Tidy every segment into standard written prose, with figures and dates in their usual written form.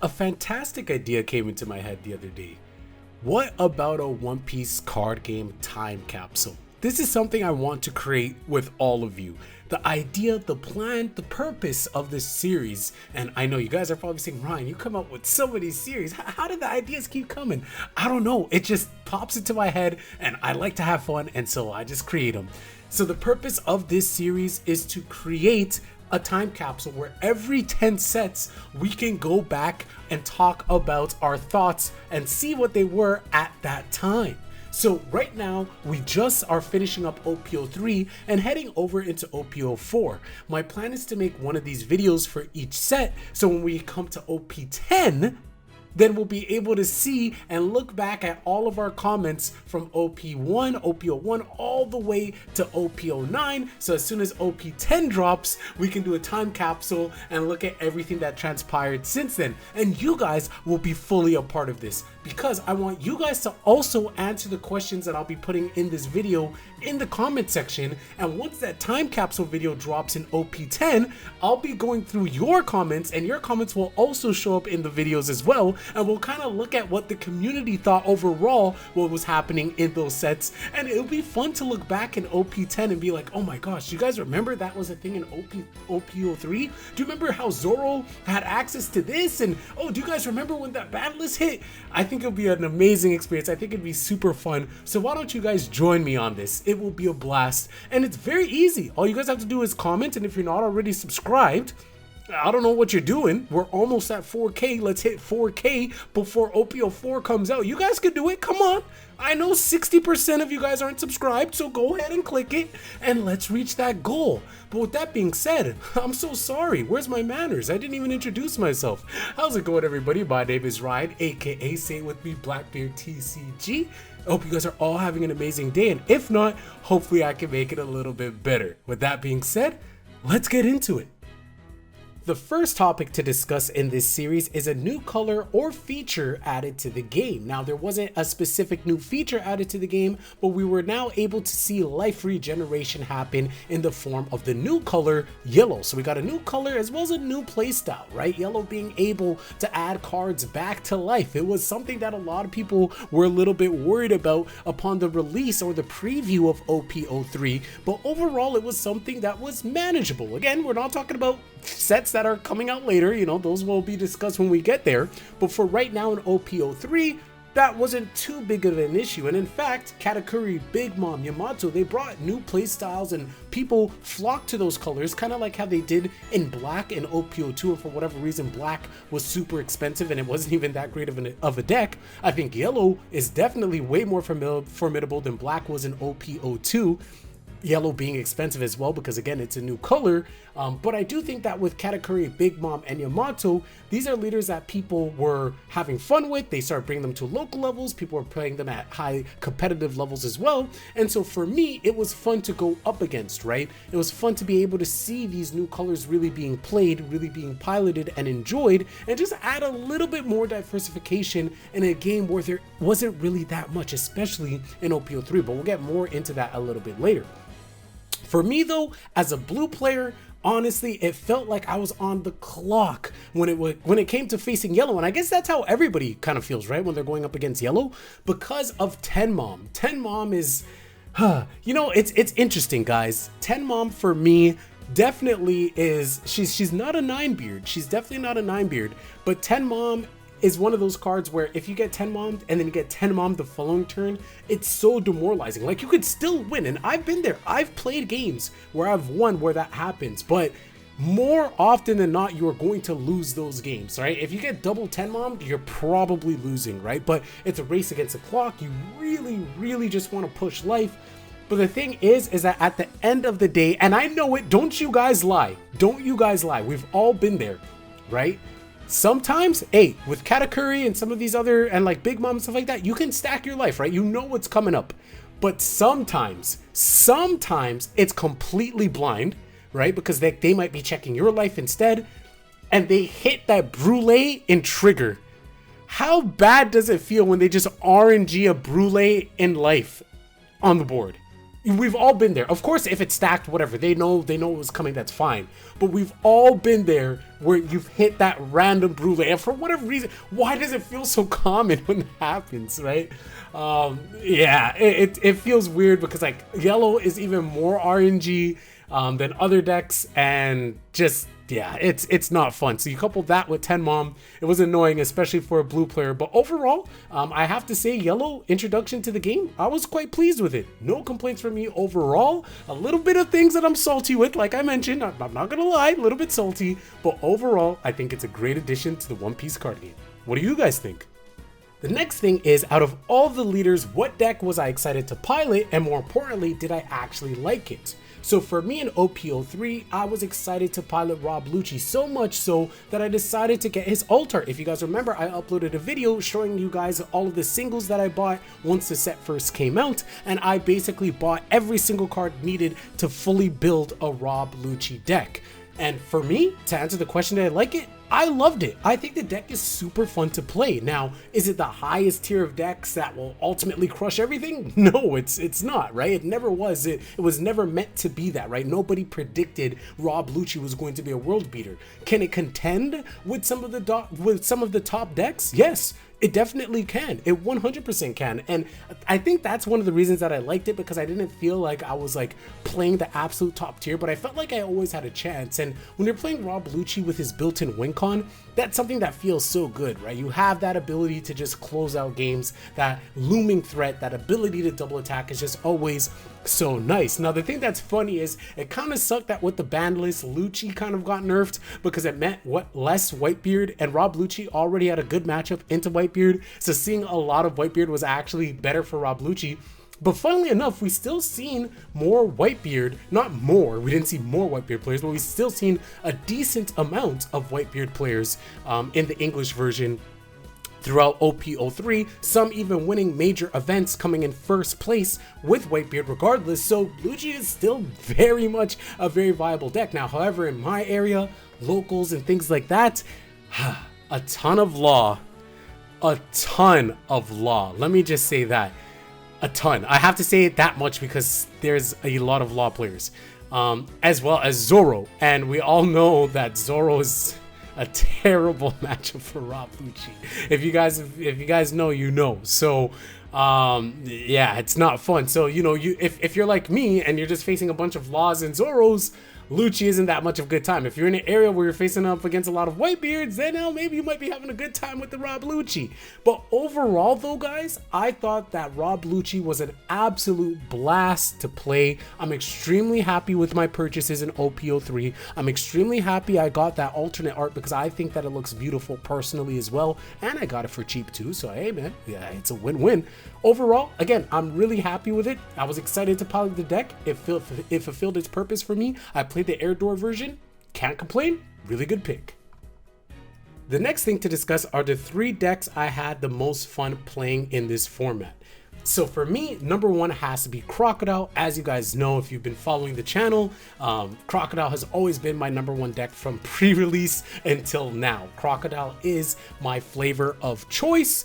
A fantastic idea came into my head the other day. What about a One Piece card game time capsule? This is something I want to create with all of you. The idea, the plan, the purpose of this series, and I know you guys are probably saying, Ryan, you come up with so many series. How did the ideas keep coming? I don't know. It just pops into my head and I like to have fun, and so I just create them. So the purpose of this series is to create a time capsule where every 10 sets we can go back and talk about our thoughts and see what they were at that time. So right now we just are finishing up OP-03 and heading over into OP-04. My plan is to make one of these videos for each set, so when we come to OP-10, then we'll be able to see and look back at all of our comments from OP-1, OP-01, all the way to OP-09. So as soon as OP-10 drops, we can do a time capsule and look at everything that transpired since then. And you guys will be fully a part of this, because I want you guys to also answer the questions that I'll be putting in this video in the comment section. And once that time capsule video drops in OP-10, I'll be going through your comments, and your comments will also show up in the videos as well. And we'll kind of look at what the community thought overall, what was happening in those sets. And it'll be fun to look back in OP-10 and be like, oh my gosh, you guys remember that was a thing in OP-03? Do you remember how Zoro had access to this? And oh, do you guys remember when that battlist hit? I think it'll be an amazing experience. I think it'd be super fun. So why don't you guys join me on this? It will be a blast. And it's very easy. All you guys have to do is comment. And if you're not already subscribed, I don't know what you're doing. We're almost at 4K. Let's hit 4K before OP-04 comes out. You guys can do it. Come on. I know 60% of you guys aren't subscribed, so go ahead and click it and let's reach that goal. But with that being said, I'm so sorry. Where's my manners? I didn't even introduce myself. How's it going, everybody? My name is Ryan, aka Say It With Me, Blackbeard TCG. I hope you guys are all having an amazing day, and if not, hopefully I can make it a little bit better. With that being said, let's get into it. The first topic to discuss in this series is a new color or feature added to the game. Now, there wasn't a specific new feature added to the game, but we were now able to see life regeneration happen in the form of the new color, yellow. So we got a new color as well as a new playstyle, right? Yellow being able to add cards back to life. It was something that a lot of people were a little bit worried about upon the release or the preview of OP-03, but overall it was something that was manageable. Again, we're not talking about sets that are coming out later, you know, those will be discussed when we get there. But for right now in OP-03, that wasn't too big of an issue. And in fact, Katakuri, Big Mom, Yamato, they brought new playstyles and people flocked to those colors, kind of like how they did in black in OP-02. And for whatever reason, black was super expensive and it wasn't even that great of a deck. I think yellow is definitely way more formidable than black was in OP-02. Yellow being expensive as well, because again, it's a new color. But I do think that with Katakuri, Big Mom, and Yamato, these are leaders that people were having fun with. They started bringing them to local levels. People were playing them at high competitive levels as well. And so for me, it was fun to go up against, right? It was fun to be able to see these new colors really being played, really being piloted and enjoyed, and just add a little bit more diversification in a game where there wasn't really that much, especially in OP-03, but we'll get more into that a little bit later. For me though, as a blue player, honestly, it felt like I was on the clock when it came to facing yellow. And I guess that's how everybody kind of feels, right? When they're going up against yellow, because of Tenmom. Tenmom is, you know, it's interesting, guys. Tenmom for me definitely is, she's not a 9-beard. She's definitely not a 9-beard, but Tenmom is one of those cards where if you get Tenmom and then you get Tenmom the following turn, it's so demoralizing. Like, you could still win, and I've been there. I've played games where I've won where that happens, but more often than not, you are going to lose those games, right? If you get double Tenmom, you're probably losing, right? But it's a race against the clock. You really just want to push life. But the thing is that at the end of the day, and I know it, don't you guys lie. Don't you guys lie. We've all been there, right? Sometimes, hey, with Katakuri and some of these other, and like Big Mom and stuff like that, you can stack your life, right? You know what's coming up. But sometimes it's completely blind, right? Because they might be checking your life instead, and they hit that Brûlé in trigger. How bad does it feel when they just RNG a Brûlé in life on the board? We've all been there. Of course, if it's stacked, whatever, they know it was coming, that's fine. But we've all been there where you've hit that random brulee, and for whatever reason, why does it feel so common when that happens, right? Yeah, it feels weird because like yellow is even more RNG than other decks, and just yeah, it's not fun. So you couple that with 10 Mom, it was annoying, especially for a blue player. But overall, I have to say, yellow introduction to the game, I was quite pleased with it. No complaints from me overall. A little bit of things that I'm salty with, like I mentioned. I'm not gonna lie, a little bit salty. But overall, I think it's a great addition to the One Piece card game. What do you guys think? The next thing is, out of all the leaders, what deck was I excited to pilot, and more importantly, did I actually like it? So for me in OP-03, I was excited to pilot Rob Lucci, so much so that I decided to get his alt art. If you guys remember, I uploaded a video showing you guys all of the singles that I bought once the set first came out, and I basically bought every single card needed to fully build a Rob Lucci deck. And for me, to answer the question, did I like it? I loved it. I think the deck is super fun to play. Now, is it the highest tier of decks that will ultimately crush everything? No, it's not, right? It never was. It was never meant to be that, right? Nobody predicted Rob Lucci was going to be a world beater. Can it contend with some of the top decks? Yes. It definitely can. It 100% can. And I think that's one of the reasons that I liked it, because I didn't feel like I was like playing the absolute top tier, but I felt like I always had a chance. And when you're playing Rob Lucci with his built-in win con, that's something that feels so good, right? You have that ability to just close out games, that looming threat, that ability to double attack is just always so nice. Now, the thing that's funny is it kind of sucked that with the ban list, Lucci kind of got nerfed because it meant less Whitebeard, and Rob Lucci already had a good matchup into Whitebeard. So seeing a lot of Whitebeard was actually better for Rob Lucci. But funnily enough, we still seen more Whitebeard, not more, we didn't see more Whitebeard players, but we still seen a decent amount of Whitebeard players in the English version throughout OP-03, some even winning major events, coming in first place with Whitebeard regardless. So Lucci is still very much a very viable deck. Now, however, in my area, locals and things like that, a ton of law. Let me just say that. A ton. I have to say it that much because there's a lot of law players, as well as Zoro, and we all know that Zoro is a terrible matchup for Rob Lucci. If you guys know, you know. So yeah, it's not fun. So you know, if you're like me and you're just facing a bunch of laws and Zoros, Lucci isn't that much of a good time. If you're in an area where you're facing up against a lot of Whitebeards, then maybe you might be having a good time with the Rob Lucci. But overall though, guys, I thought that Rob Lucci was an absolute blast to play. I'm extremely happy with my purchases in OP-03. I'm extremely happy I got that alternate art because I think that it looks beautiful personally as well. And I got it for cheap too. So hey man, yeah, it's a win-win. Overall, again, I'm really happy with it. I was excited to pilot the deck. It fulfilled its purpose for me. I played the air door version. Can't complain. Really good pick. The next thing to discuss are the 3 decks I had the most fun playing in this format. So for me, number 1 has to be Crocodile. As you guys know, if you've been following the channel, Crocodile has always been my number 1 deck from pre-release until now. Crocodile is my flavor of choice.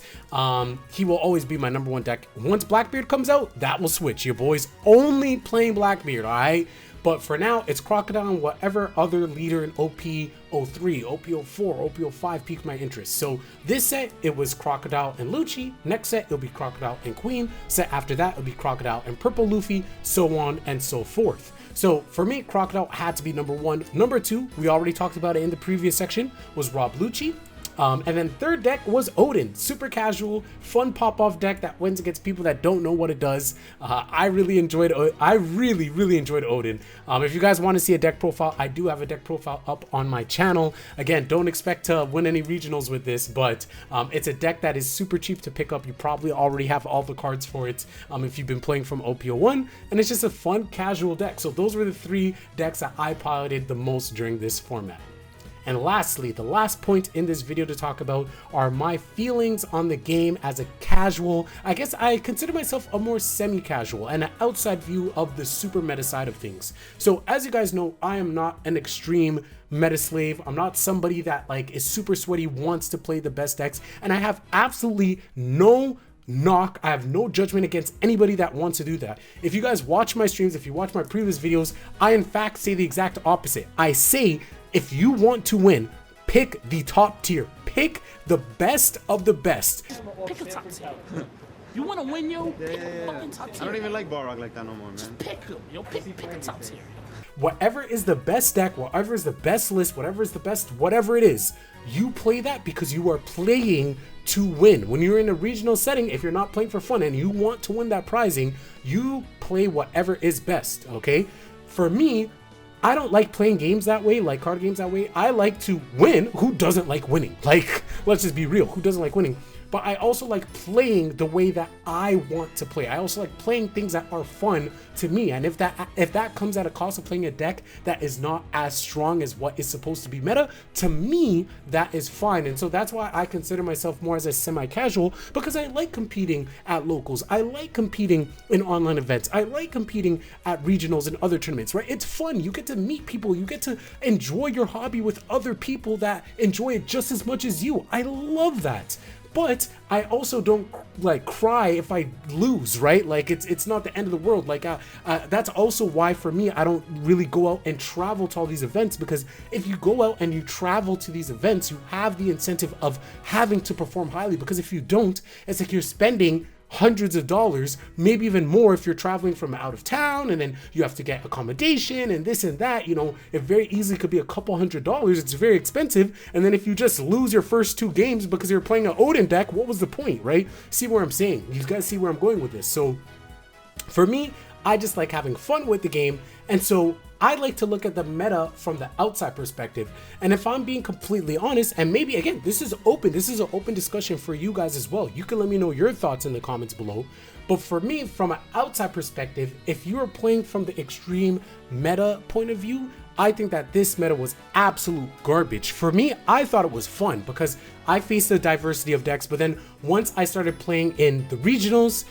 He will always be my number 1 deck. Once Blackbeard comes out, that will switch. Your boy's only playing Blackbeard, all right? But for now, it's Crocodile and whatever other leader in OP-03, OP-04, OP-05 piqued my interest. So this set, it was Crocodile and Lucci. Next set, it'll be Crocodile and Queen. Set after that, it'll be Crocodile and Purple Luffy, so on and so forth. So for me, Crocodile had to be number 1. Number 2, we already talked about it in the previous section, was Rob Lucci. And then third deck was Odin. Super casual, fun pop-off deck that wins against people that don't know what it does. I really enjoyed Odin. If you guys want to see a deck profile, I do have a deck profile up on my channel. Again, don't expect to win any regionals with this, but it's a deck that is super cheap to pick up. You probably already have all the cards for it if you've been playing from OP-01, and it's just a fun casual deck. So those were the 3 decks that I piloted the most during this format. And lastly, the last point in this video to talk about are my feelings on the game as a casual. I guess I consider myself a more semi-casual and an outside view of the super meta side of things. So as you guys know, I am not an extreme meta slave. I'm not somebody that like is super sweaty, wants to play the best decks, and I have absolutely no knock. I have no judgment against anybody that wants to do that. If you guys watch my streams, if you watch my previous videos, I in fact say the exact opposite. I say, if you want to win, pick the top tier. Pick the best of the best. Pick a top tier. You want to win, yo? Pick a fucking top tier. I don't even like Balrog like that no more, man. Just pick them, yo. Pick a top tier. Whatever is the best deck, whatever is the best list, whatever is the best, whatever it is, you play that because you are playing to win. When you're in a regional setting, if you're not playing for fun and you want to win that prizing, you play whatever is best, okay? For me, I don't like playing games that way, like card games that way. I like to win. Who doesn't like winning? Like, let's just be real. Who doesn't like winning? But I also like playing the way that I want to play. I also like playing things that are fun to me. And if that comes at a cost of playing a deck that is not as strong as what is supposed to be meta, to me, that is fine. And so that's why I consider myself more as a semi-casual, because I like competing at locals. I like competing in online events. I like competing at regionals and other tournaments, right? It's fun. You get to meet people. You get to enjoy your hobby with other people that enjoy it just as much as you. I love that. But I also don't like cry if I lose, right? Like it's not the end of the world. Like that's also why for me, I don't really go out and travel to all these events, because if you go out and you travel to these events, you have the incentive of having to perform highly, because if you don't, it's like you're spending hundreds of dollars, maybe even more if you're traveling from out of town, and then you have to get accommodation and this and that. You know, it very easily could be a couple $100s. It's very expensive. And then if you just lose your first 2 games because you're playing an Odin deck, what was the point, right? See where I'm saying? You guys see where I'm going with this. So for me, I just like having fun with the game. And so I like to look at the meta from the outside perspective. And if I'm being completely honest, and maybe again, this is an open discussion for you guys as well. You can let me know your thoughts in the comments below. But for me, from an outside perspective, if you are playing from the extreme meta point of view, I think that this meta was absolute garbage. For me, I thought it was fun because I faced a diversity of decks. But then once I started playing in the regionals,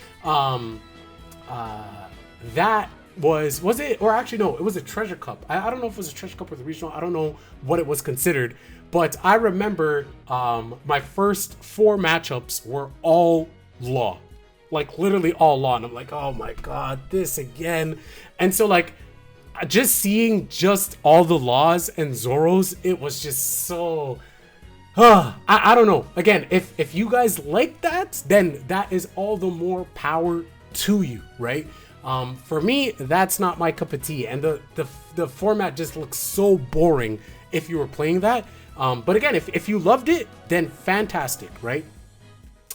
that was it, or actually no, it was a treasure cup. I don't know if it was a treasure cup or the regional. I don't know what it was considered, but I remember my first 4 matchups were all law, like literally all law, and I'm like, oh my god, this again. And so like just seeing just all the laws and Zoros, it was just so I don't know. Again, if you guys like that, then that is all the more power to you, right? For me, that's not my cup of tea, and the format just looks so boring if you were playing that. But again, if you loved it, then fantastic, right?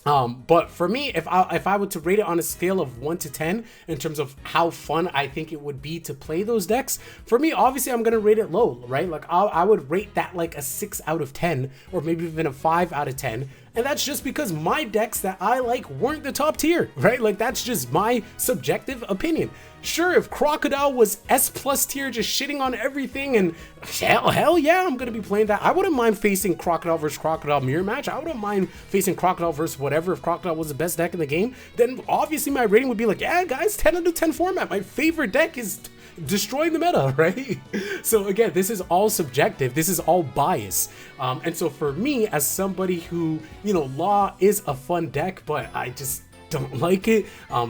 But for me, if I were to rate it on a scale of 1 to 10 in terms of how fun I think it would be to play those decks, for me, obviously I'm gonna rate it low, right? Like I would rate that like a 6 out of 10, or maybe even a 5 out of 10. And that's just because my decks that I like weren't the top tier, right? Like that's just my subjective opinion. Sure, if Crocodile was S+ tier, just shitting on everything, and hell yeah, I'm gonna be playing that. I wouldn't mind facing Crocodile versus Crocodile mirror match. I wouldn't mind facing Crocodile versus whatever. If Crocodile was the best deck in the game, then obviously my rating would be like, yeah guys, 10 out of 10 format. My favorite deck is destroying the meta, right? So again, this is all subjective, this is all bias. And so for me, as somebody who, you know, Law is a fun deck, but I just don't like it.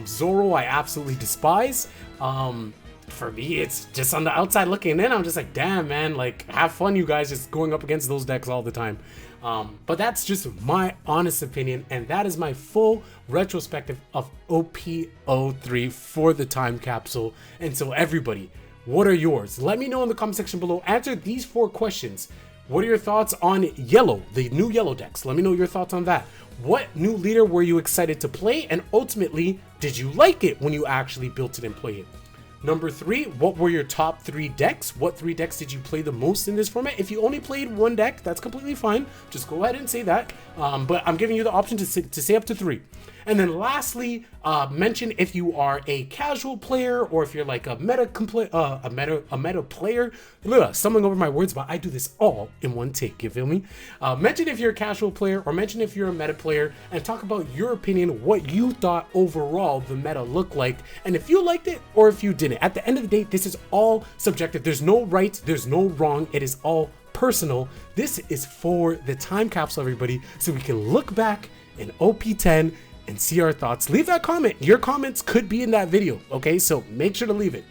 Zoro I absolutely despise. For me, it's just on the outside looking in, I'm just like, damn man, like have fun you guys just going up against those decks all the time. But that's just my honest opinion, and that is my full retrospective of OP-03 for the time capsule. And so everybody, what are yours? Let me know in the comment section below. Answer these 4 questions. What are your thoughts on yellow, the new yellow decks? Let me know your thoughts on that. What new leader were you excited to play? And ultimately, did you like it when you actually built it and played it? Number 3, what were your top 3 decks? What 3 decks did you play the most in this format? If you only played 1 deck, that's completely fine. Just go ahead and say that. But I'm giving you the option to say up to 3. And then lastly, mention if you are a casual player or if you're like a meta player. Stumbling over my words, but I do this all in one take, you feel me? Mention if you're a casual player or mention if you're a meta player, and talk about your opinion, what you thought overall the meta looked like, and if you liked it or if you didn't. At the end of the day, this is all subjective. There's no right, there's no wrong. It is all personal. This is for the time capsule, everybody, so we can look back in OP-10 and see our thoughts, leave that comment. Your comments could be in that video, okay? So make sure to leave it.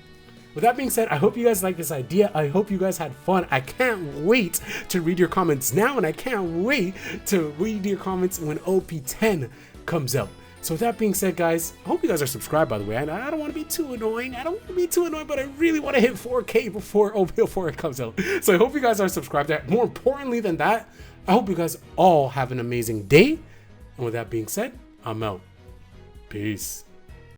With that being said, I hope you guys like this idea. I hope you guys had fun. I can't wait to read your comments now, and I can't wait to read your comments when OP-10 comes out. So with that being said, guys, I hope you guys are subscribed, by the way. I don't want to be too annoying. But I really want to hit 4K before OP-04 comes out. So I hope you guys are subscribed. More importantly than that, I hope you guys all have an amazing day. And with that being said, I'm out. Peace.